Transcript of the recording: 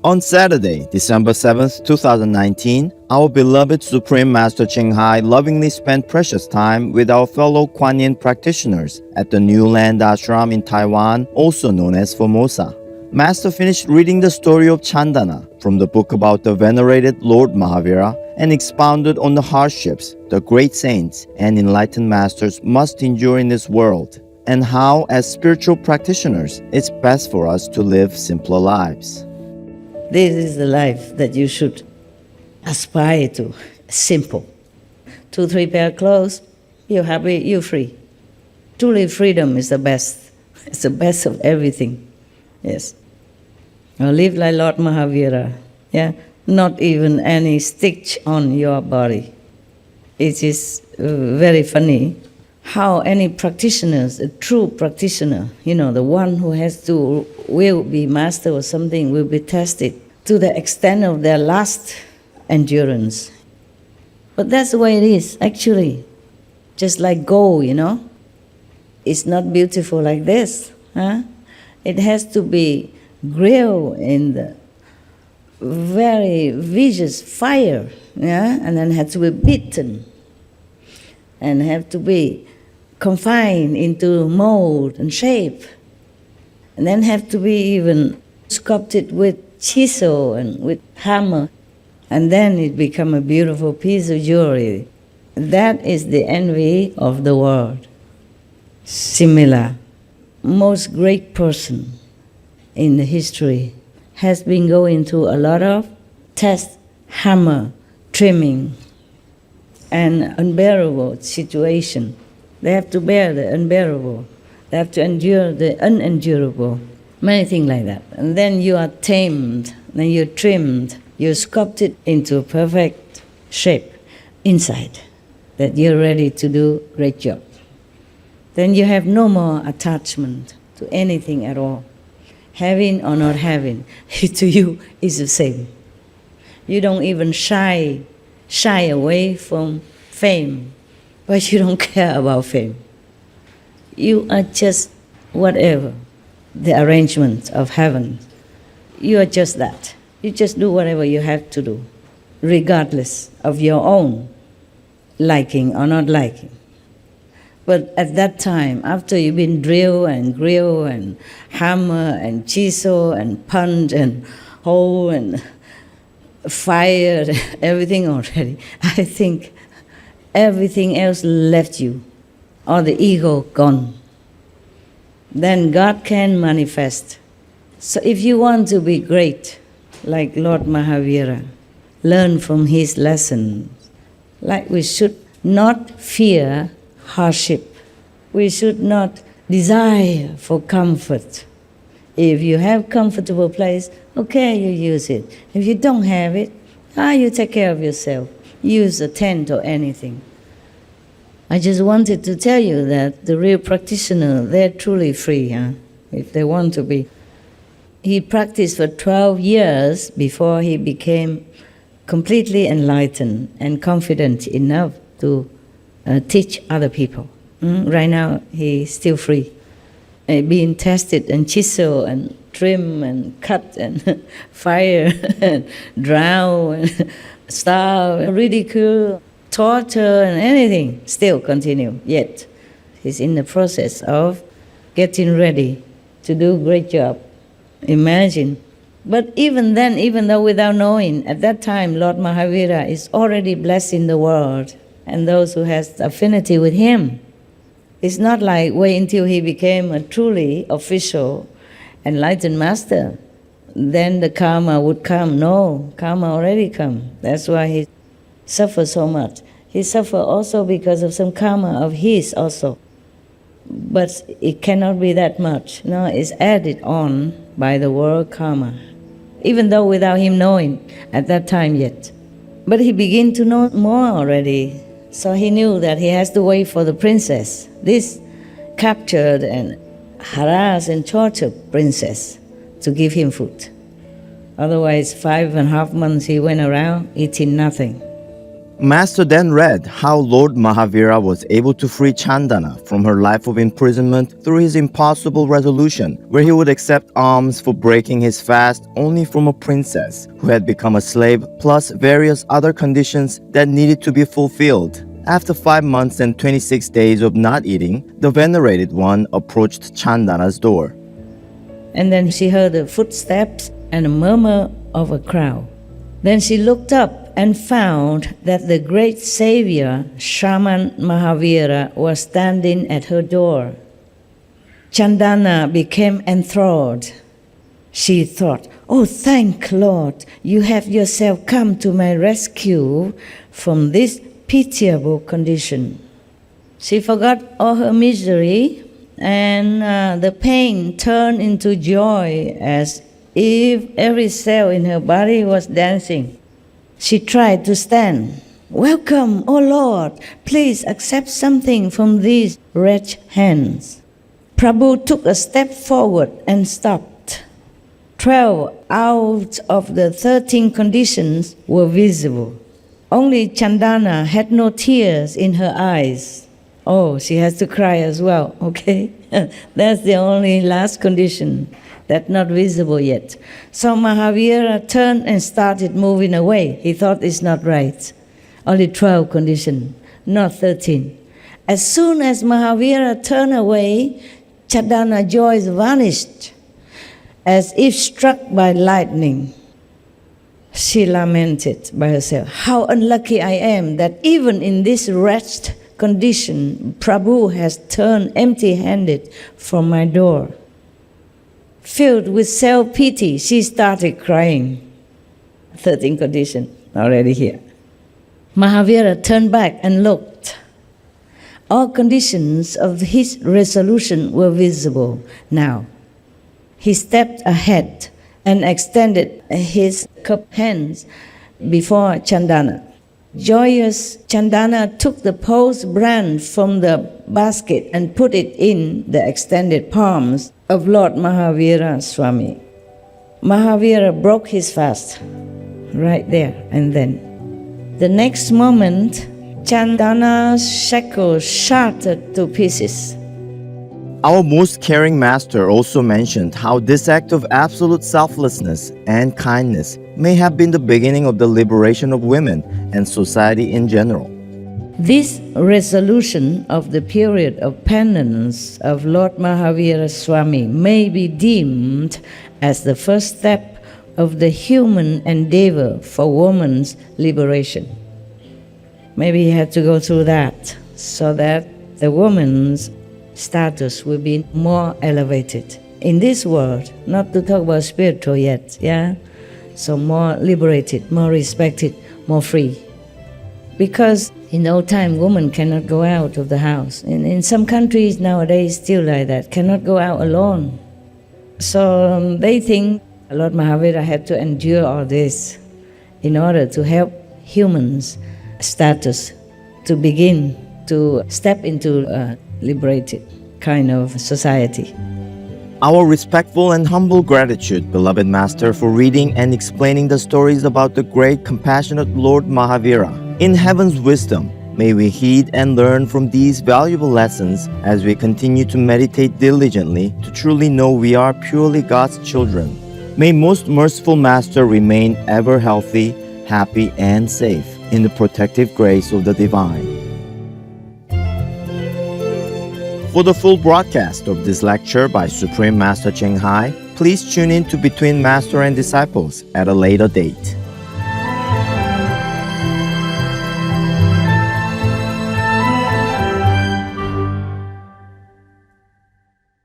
On Saturday, December 7th, 2019, our beloved Supreme Master Ching Hai lovingly spent precious time with our fellow Kuan Yin practitioners at the New Land Ashram in Taiwan, also known as Formosa. Master finished reading the story of Chandana from the book about the venerated Lord Mahavira and expounded on the hardships the great saints and enlightened masters must endure in this world, and how, as spiritual practitioners, it's best for us to live simpler lives. This is the life that you should aspire to. Simple. 2-3 pair of clothes, you're happy, you're free. Truly freedom is the best. It's the best of everything. Yes. Or live like Lord Mahavira. Yeah. Not even any stitch on your body. It is very funny how any practitioners, a true practitioner, the one who will be master or something, will be tested to the extent of their last endurance. But that's the way it is, actually. Just like gold, It's not beautiful like this. Huh? It has to be grilled in the very vicious fire, and then has to be beaten, and have to be confined into mold and shape, and then have to be even sculpted with chisel and with hammer, and then it become a beautiful piece of jewelry. That is the envy of the world. Similar, most great person in the history has been going through a lot of test, hammer, trimming, and unbearable situation. They have to bear the unbearable. They have to endure the unendurable. Many things like that. And then you are tamed, then you're trimmed, you're sculpted into a perfect shape inside, that you're ready to do a great job. Then you have no more attachment to anything at all. Having or not having, to you is the same. You don't even shy away from fame, but you don't care about fame. You are just whatever, the arrangement of heaven. You are just that. You just do whatever you have to do, regardless of your own liking or not liking. But at that time, after you've been drilled and grilled and hammer and chisel and punch and hole and fire, everything already, I think everything else left you, or the ego gone. Then God can manifest. So if you want to be great, like Lord Mahavira, learn from his lessons. Like we should not fear hardship. We should not desire for comfort. If you have comfortable place, okay, you use it. If you don't have it, you take care of yourself. Use a tent or anything. I just wanted to tell you that the real practitioner, they're truly free, if they want to be. He practiced for 12 years before he became completely enlightened and confident enough to teach other people. Right now, he's still free. Being tested and chisel and trim and cut and fire and drown and starve, ridicule, torture and anything still continue. Yet, he's in the process of getting ready to do a great job. Imagine. But even then, even though without knowing, at that time, Lord Mahavira is already blessing the world and those who has affinity with him. It's not like wait until he became a truly official enlightened master, then the karma would come. No, karma already come. That's why he suffers so much. He suffered also because of some karma of his also. But it cannot be that much. No, it's added on by the world karma, even though without him knowing at that time yet. But he began to know more already. So he knew that he has to wait for the princess, this captured and harassed and tortured princess, to give him food. Otherwise, 5.5 months he went around eating nothing. Master then read how Lord Mahavira was able to free Chandana from her life of imprisonment through his impossible resolution, where he would accept alms for breaking his fast only from a princess who had become a slave, plus various other conditions that needed to be fulfilled. After 5 months and 26 days of not eating, the venerated one approached Chandana's door. And then she heard the footsteps and a murmur of a crowd. Then she looked up and found that the great savior, Shaman Mahavira, was standing at her door. Chandana became enthralled. She thought, "Oh, thank Lord, you have yourself come to my rescue from this pitiable condition." She forgot all her misery, and the pain turned into joy as if every cell in her body was dancing. She tried to stand. "Welcome, O Lord, please accept something from these wretched hands." Prabhu took a step forward and stopped. 12 out of the 13 conditions were visible. Only Chandana had no tears in her eyes. Oh, she has to cry as well, okay? That's the only last condition that's not visible yet. So Mahavira turned and started moving away. He thought it's not right. Only 12 conditions, not 13. As soon as Mahavira turned away, Chandana's joy vanished, as if struck by lightning. She lamented by herself, "How unlucky I am that even in this wretched condition, Prabhu has turned empty-handed from my door." Filled with self-pity, she started crying. 13 condition already here. Mahavira turned back and looked. All conditions of his resolution were visible now. He stepped ahead and extended his cupped hands before Chandana. Joyous, Chandana took the post brand from the basket and put it in the extended palms of Lord Mahavira Swami. Mahavira broke his fast right there and then. The next moment, Chandana's shackles shattered to pieces. Our most caring master also mentioned how this act of absolute selflessness and kindness may have been the beginning of the liberation of women and society in general. This resolution of the period of penance of Lord Mahavira Swami may be deemed as the first step of the human endeavor for woman's liberation. Maybe he had to go through that so that the woman's status will be more elevated in this world, not to talk about spiritual yet, yeah? So more liberated, more respected, more free. Because in old time, women cannot go out of the house. In some countries nowadays, still like that, cannot go out alone. So they think Lord Mahavira had to endure all this in order to help humans' status to begin to step into a liberated kind of society. Our respectful and humble gratitude, beloved Master, for reading and explaining the stories about the great compassionate Lord Mahavira. In heaven's wisdom, may we heed and learn from these valuable lessons as we continue to meditate diligently to truly know we are purely God's children. May most merciful Master remain ever healthy, happy, and safe in the protective grace of the Divine. For the full broadcast of this lecture by Supreme Master Ching Hai, please tune in to Between Master and Disciples at a later date.